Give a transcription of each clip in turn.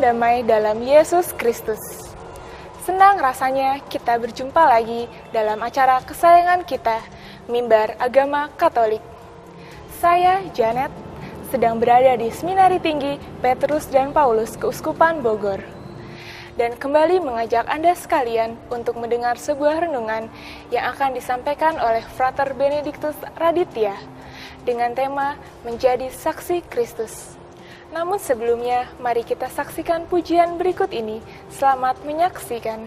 Salam damai dalam Yesus Kristus. Senang rasanya kita berjumpa lagi dalam acara kesayangan kita, Mimbar Agama Katolik. Saya, Janet, sedang berada di Seminari Tinggi Petrus dan Paulus Keuskupan Bogor. Dan kembali mengajak Anda sekalian untuk mendengar sebuah renungan yang akan disampaikan oleh Frater Benediktus Raditya dengan tema Menjadi Saksi Kristus. Namun sebelumnya, mari kita saksikan pujian berikut ini. Selamat menyaksikan.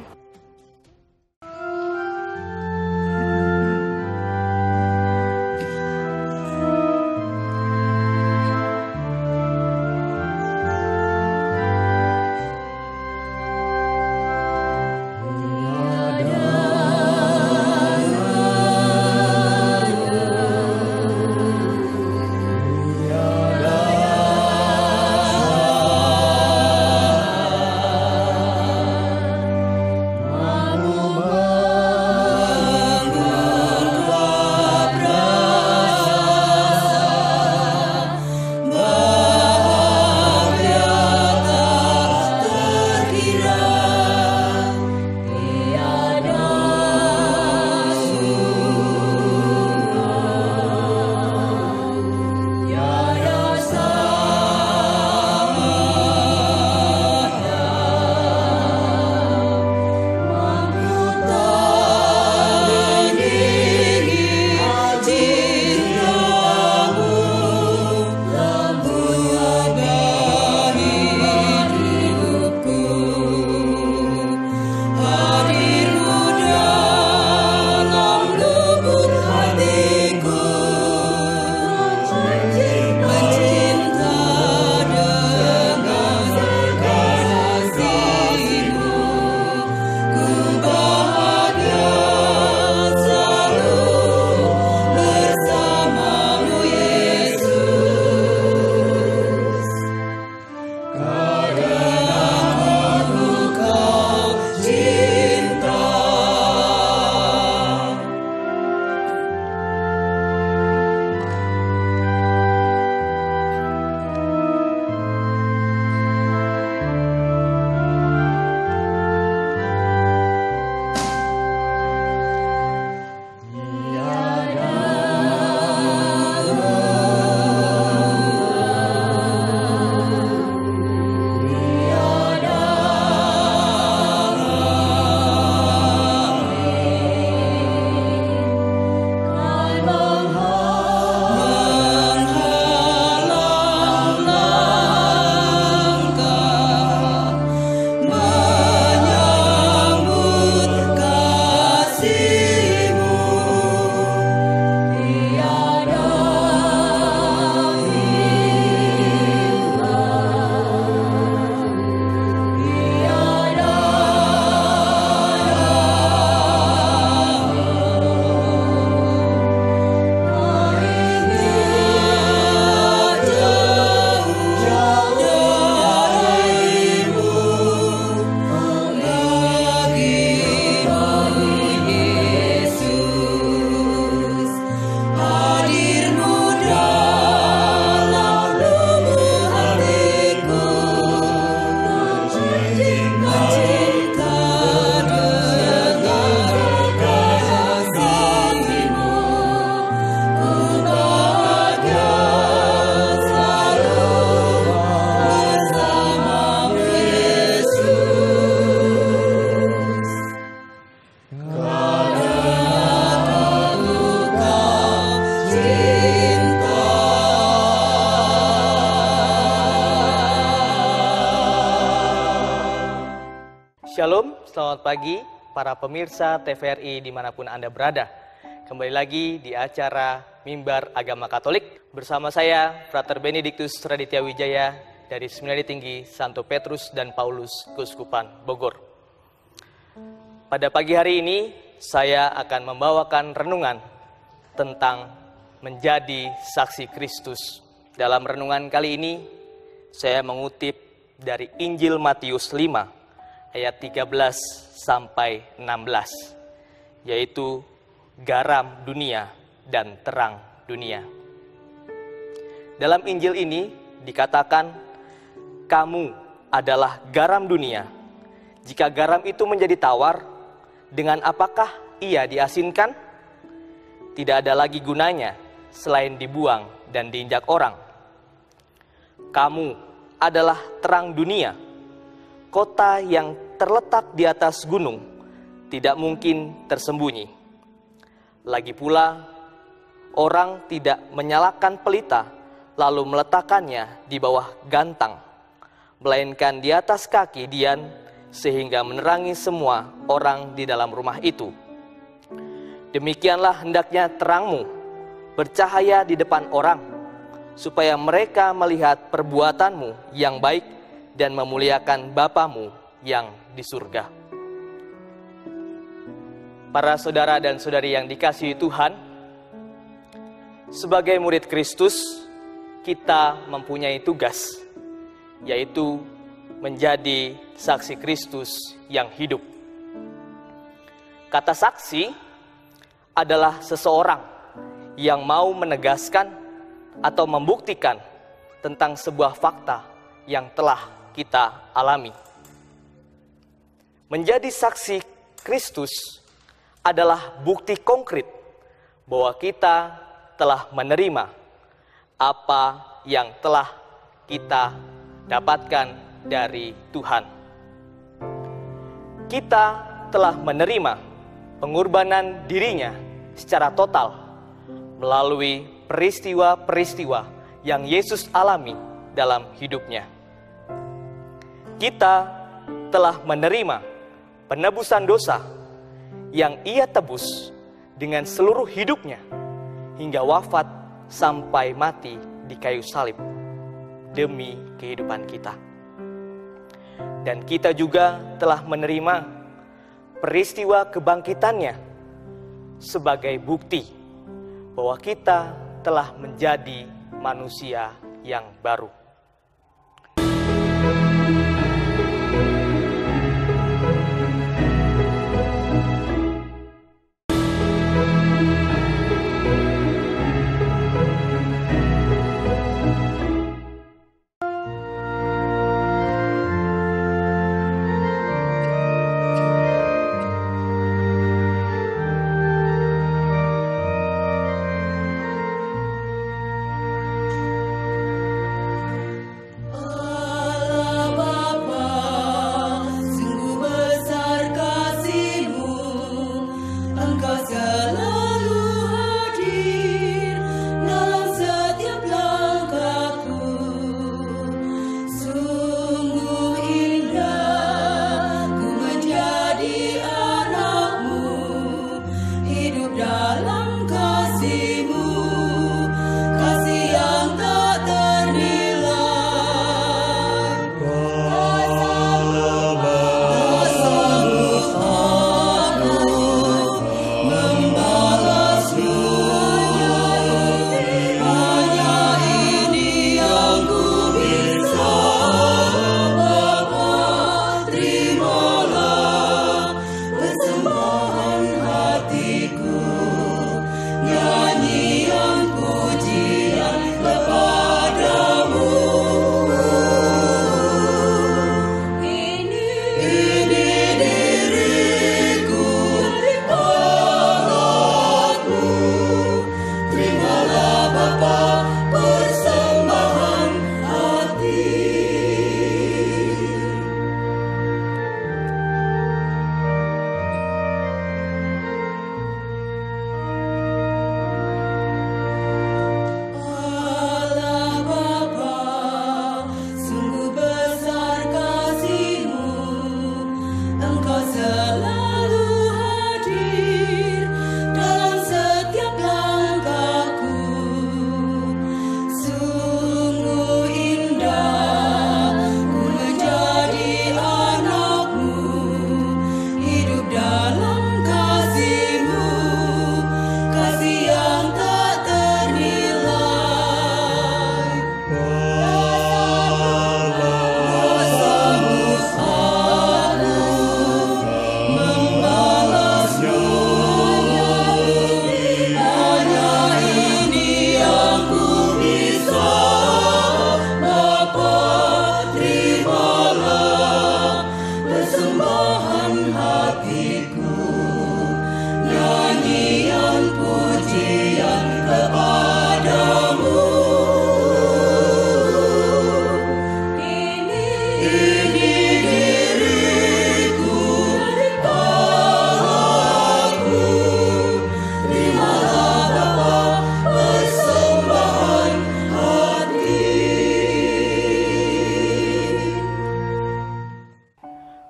Shalom, selamat pagi para pemirsa TVRI dimanapun Anda berada. Kembali lagi di acara Mimbar Agama Katolik bersama saya, Frater Benediktus Raditya Wijaya dari Seminari Tinggi Santo Petrus dan Paulus Keuskupan Bogor. Pada pagi hari ini, saya akan membawakan renungan tentang menjadi saksi Kristus. Dalam renungan kali ini, saya mengutip dari Injil Matius 5, ayat 13 sampai 16, yaitu garam dunia dan terang dunia. Dalam Injil ini dikatakan, kamu adalah garam dunia. Jika garam itu menjadi tawar, dengan apakah ia diasinkan? Tidak ada lagi gunanya selain dibuang dan diinjak orang. Kamu adalah terang dunia. Kota yang terletak di atas gunung tidak mungkin tersembunyi. Lagi pula, orang tidak menyalakan pelita lalu meletakkannya di bawah gantang, melainkan di atas kaki dian sehingga menerangi semua orang di dalam rumah itu. Demikianlah hendaknya terangmu bercahaya di depan orang, supaya mereka melihat perbuatanmu yang baik dan memuliakan Bapamu yang di surga. Para saudara dan saudari yang dikasihi Tuhan, sebagai murid Kristus, kita mempunyai tugas, yaitu menjadi saksi Kristus yang hidup. Kata saksi adalah seseorang yang mau menegaskan atau membuktikan tentang sebuah fakta yang telah kita alami. Menjadi saksi Kristus adalah bukti konkret bahwa kita telah menerima apa yang telah kita dapatkan dari Tuhan. Kita telah menerima pengorbanan dirinya secara total melalui peristiwa-peristiwa yang Yesus alami dalam hidupnya. Kita telah menerima penebusan dosa yang ia tebus dengan seluruh hidupnya hingga wafat sampai mati di kayu salib demi kehidupan kita. Dan kita juga telah menerima peristiwa kebangkitannya sebagai bukti bahwa kita telah menjadi manusia yang baru.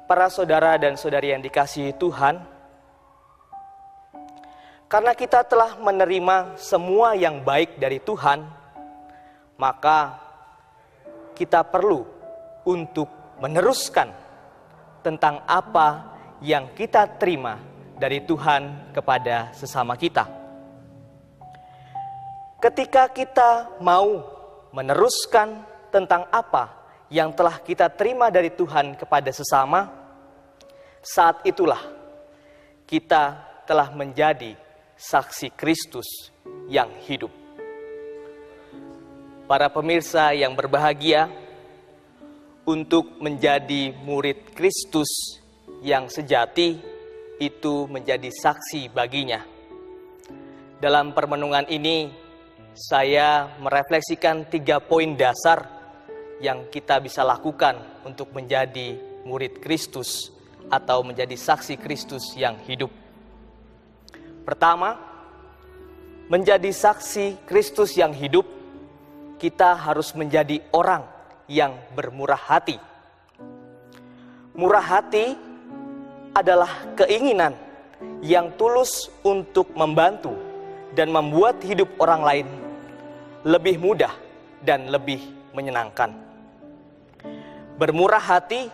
Para saudara dan saudari yang dikasihi Tuhan, karena kita telah menerima semua yang baik dari Tuhan, maka kita perlu untuk meneruskan tentang apa yang kita terima dari Tuhan kepada sesama kita. Ketika kita mau meneruskan tentang apa yang telah kita terima dari Tuhan kepada sesama, saat itulah kita telah menjadi saksi Kristus yang hidup. Para pemirsa yang berbahagia, untuk menjadi murid Kristus yang sejati itu menjadi saksi baginya. Dalam permenungan ini, saya merefleksikan 3 poin dasar yang kita bisa lakukan untuk menjadi murid Kristus atau menjadi saksi Kristus yang hidup. Pertama, menjadi saksi Kristus yang hidup, kita harus menjadi orang yang bermurah hati. Murah hati adalah keinginan yang tulus untuk membantu dan membuat hidup orang lain lebih mudah dan lebih menyenangkan. Bermurah hati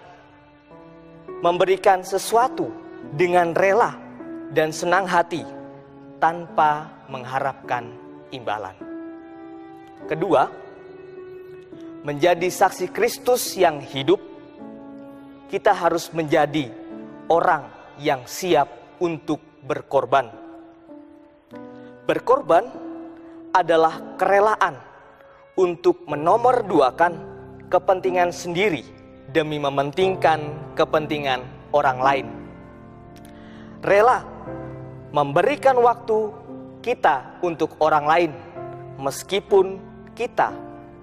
memberikan sesuatu dengan rela dan senang hati tanpa mengharapkan imbalan. Kedua, menjadi saksi Kristus yang hidup, kita harus menjadi orang yang siap untuk berkorban. Berkorban adalah kerelaan untuk menomorduakan kepentingan sendiri demi mementingkan kepentingan orang lain. Rela memberikan waktu kita untuk orang lain meskipun kita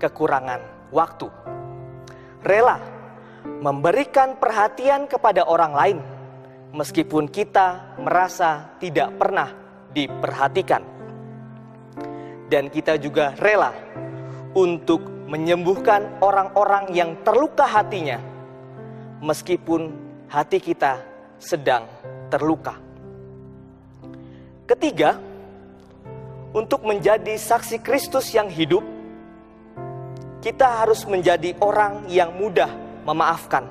kekurangan waktu. Rela memberikan perhatian kepada orang lain meskipun kita merasa tidak pernah diperhatikan. Dan kita juga rela untuk menyembuhkan orang-orang yang terluka hatinya meskipun hati kita sedang terluka. Ketiga, untuk menjadi saksi Kristus yang hidup, kita harus menjadi orang yang mudah memaafkan.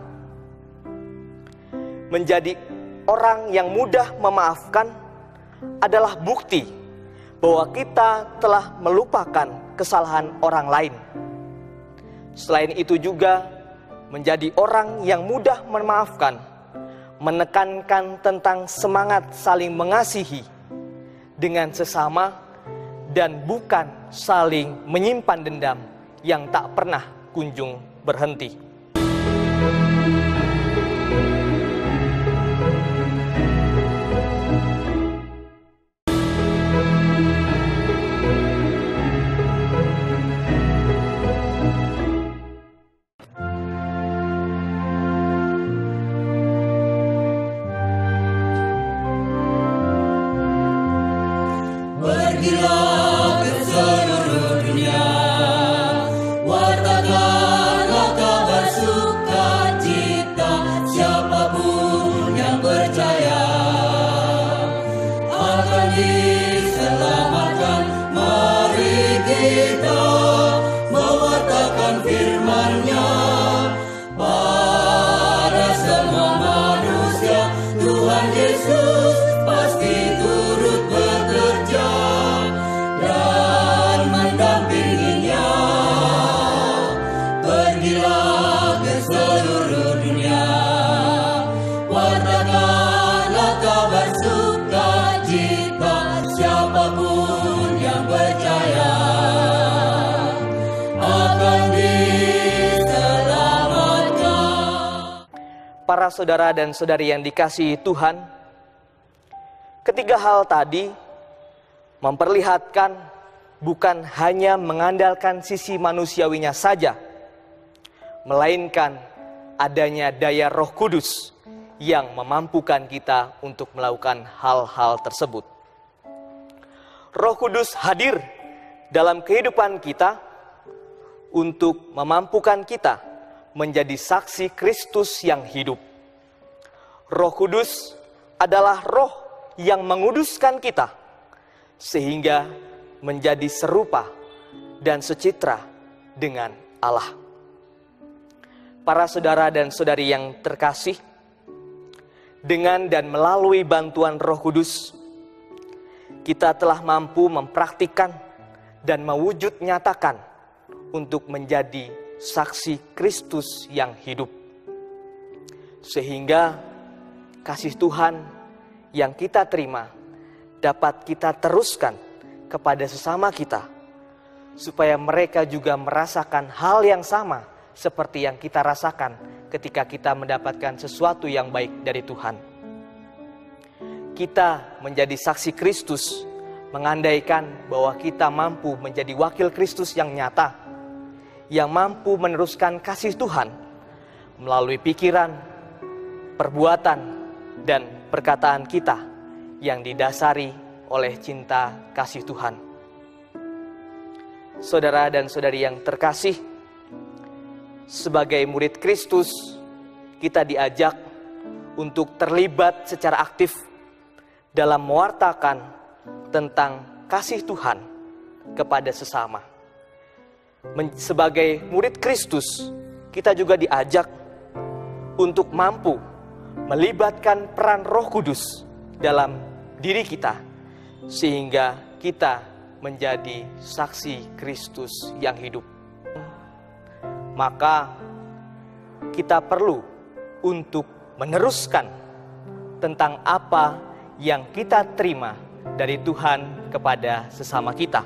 Menjadi orang yang mudah memaafkan adalah bukti bahwa kita telah melupakan kesalahan orang lain. Selain itu juga, menjadi orang yang mudah memaafkan menekankan tentang semangat saling mengasihi dengan sesama dan bukan saling menyimpan dendam yang tak pernah kunjung berhenti. Pergilah ke seluruh dunia, wartakanlah kabar sukacita, siapapun yang percaya akan diselamatkan. Mari kita mewartakan firman-Nya pada semua manusia. Tuhan Yesus pasti turut bekerja dan mendampinginya. Pergilah ke seluruh dunia, wartakanlah kabar sukacita, siapapun yang percaya akan diselamatkan. Para saudara dan saudari yang dikasihi Tuhan, ketiga hal tadi memperlihatkan bukan hanya mengandalkan sisi manusiawinya saja, melainkan adanya daya Roh Kudus yang memampukan kita untuk melakukan hal-hal tersebut. Roh Kudus hadir dalam kehidupan kita untuk memampukan kita menjadi saksi Kristus yang hidup. Roh Kudus adalah roh yang menguduskan kita sehingga menjadi serupa dan secitra dengan Allah. Para saudara dan saudari yang terkasih, dengan dan melalui bantuan Roh Kudus, kita telah mampu mempraktikkan dan mewujud nyatakan untuk menjadi saksi Kristus yang hidup. Sehingga kasih Tuhan yang kita terima dapat kita teruskan kepada sesama kita, supaya mereka juga merasakan hal yang sama seperti yang kita rasakan ketika kita mendapatkan sesuatu yang baik dari Tuhan. Kita menjadi saksi Kristus, mengandaikan bahwa kita mampu menjadi wakil Kristus yang nyata, yang mampu meneruskan kasih Tuhan melalui pikiran, perbuatan, dan perkataan kita yang didasari oleh cinta kasih Tuhan. Saudara dan saudari yang terkasih, sebagai murid Kristus, kita diajak untuk terlibat secara aktif dalam mewartakan tentang kasih Tuhan kepada sesama. Sebagai murid Kristus, kita juga diajak untuk mampu melibatkan peran Roh Kudus dalam diri kita, sehingga kita menjadi saksi Kristus yang hidup. Maka kita perlu untuk meneruskan tentang apa yang kita terima dari Tuhan kepada sesama kita.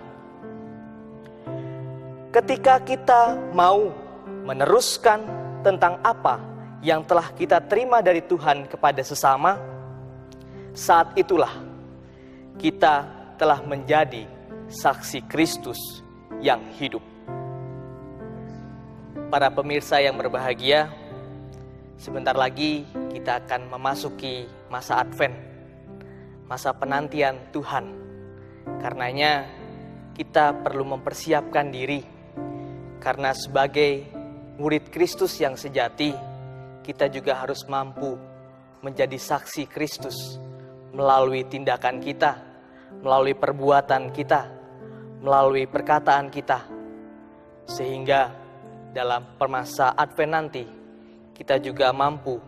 Ketika kita mau meneruskan tentang apa yang telah kita terima dari Tuhan kepada sesama, saat itulah kita telah menjadi saksi Kristus yang hidup. Para pemirsa yang berbahagia, sebentar lagi kita akan memasuki masa Advent, masa penantian Tuhan. Karenanya kita perlu mempersiapkan diri, karena sebagai murid Kristus yang sejati, kita juga harus mampu menjadi saksi Kristus melalui tindakan kita, melalui perbuatan kita, melalui perkataan kita, sehingga dalam masa Advent nanti kita juga mampu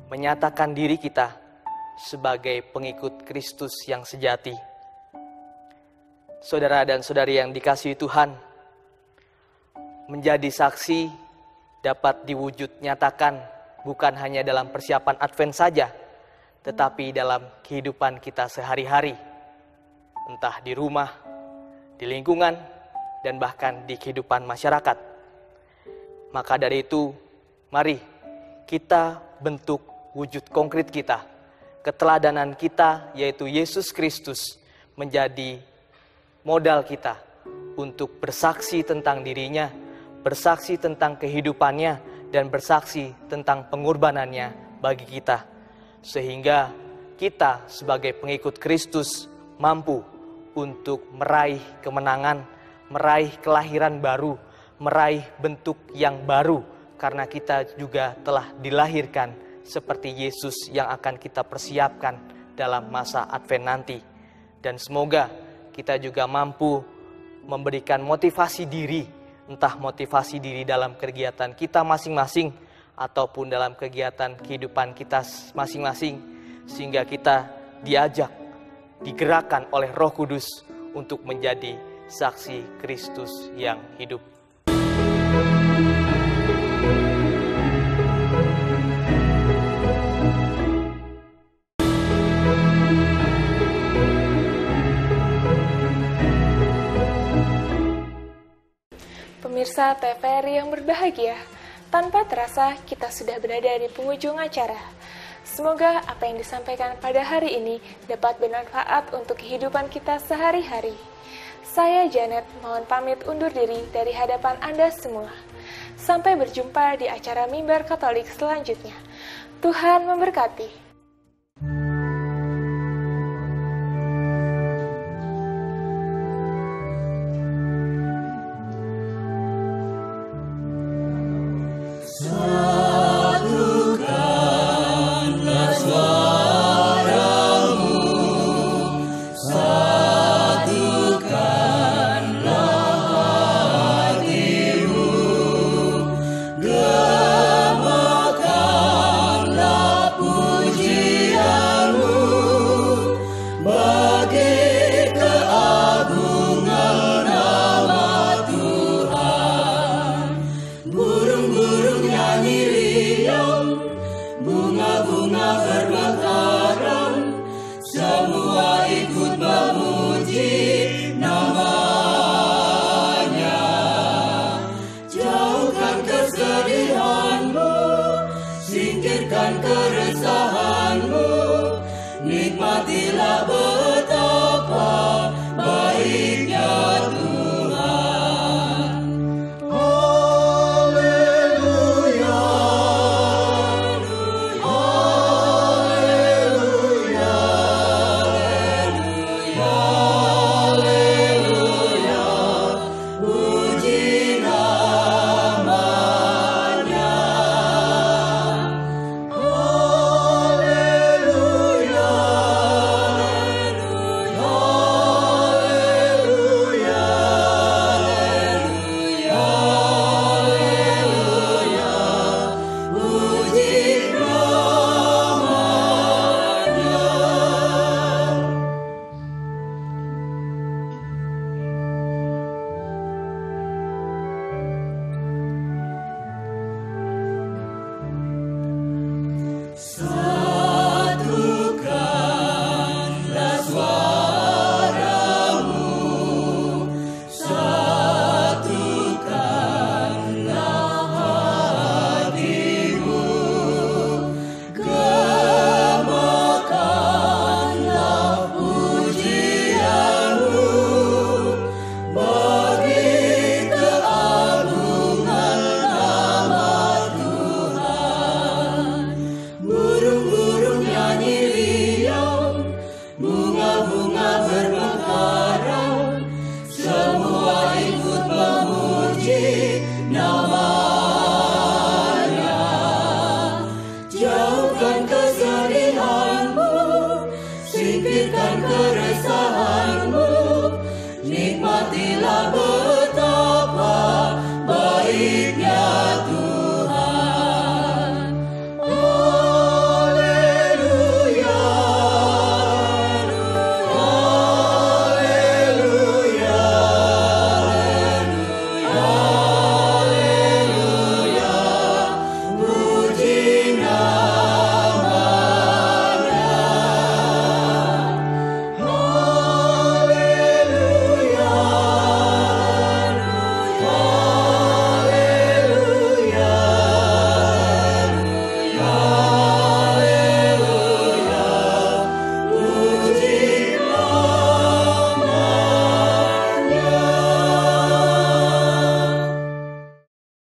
menyatakan diri kita sebagai pengikut Kristus yang sejati. Saudara dan saudari yang dikasihi Tuhan, menjadi saksi dapat diwujud nyatakan bukan hanya dalam persiapan Advent saja, tetapi dalam kehidupan kita sehari-hari, entah di rumah, di lingkungan, dan bahkan di kehidupan masyarakat. Maka dari itu, mari kita bentuk wujud konkret kita, keteladanan kita yaitu Yesus Kristus menjadi modal kita untuk bersaksi tentang dirinya, bersaksi tentang kehidupannya, dan bersaksi tentang pengorbanannya bagi kita. Sehingga kita sebagai pengikut Kristus mampu untuk meraih kemenangan, meraih kelahiran baru, meraih bentuk yang baru, karena kita juga telah dilahirkan seperti Yesus yang akan kita persiapkan dalam masa Advent nanti. Dan semoga kita juga mampu memberikan motivasi diri, entah motivasi diri dalam kegiatan kita masing-masing ataupun dalam kegiatan kehidupan kita masing-masing, sehingga kita diajak, digerakkan oleh Roh Kudus untuk menjadi saksi Kristus yang hidup. Pemirsa TVRI yang berbahagia, tanpa terasa kita sudah berada di penghujung acara. Semoga apa yang disampaikan pada hari ini dapat bermanfaat untuk kehidupan kita sehari-hari. Saya Janet, mohon pamit undur diri dari hadapan Anda semua. Sampai berjumpa di acara Mimbar Katolik selanjutnya. Tuhan memberkati. Satukanlah bunga-bunga bermekaran, semua ikut memuji namanya. Jauhkan kesedihanmu, singkirkan keresahan,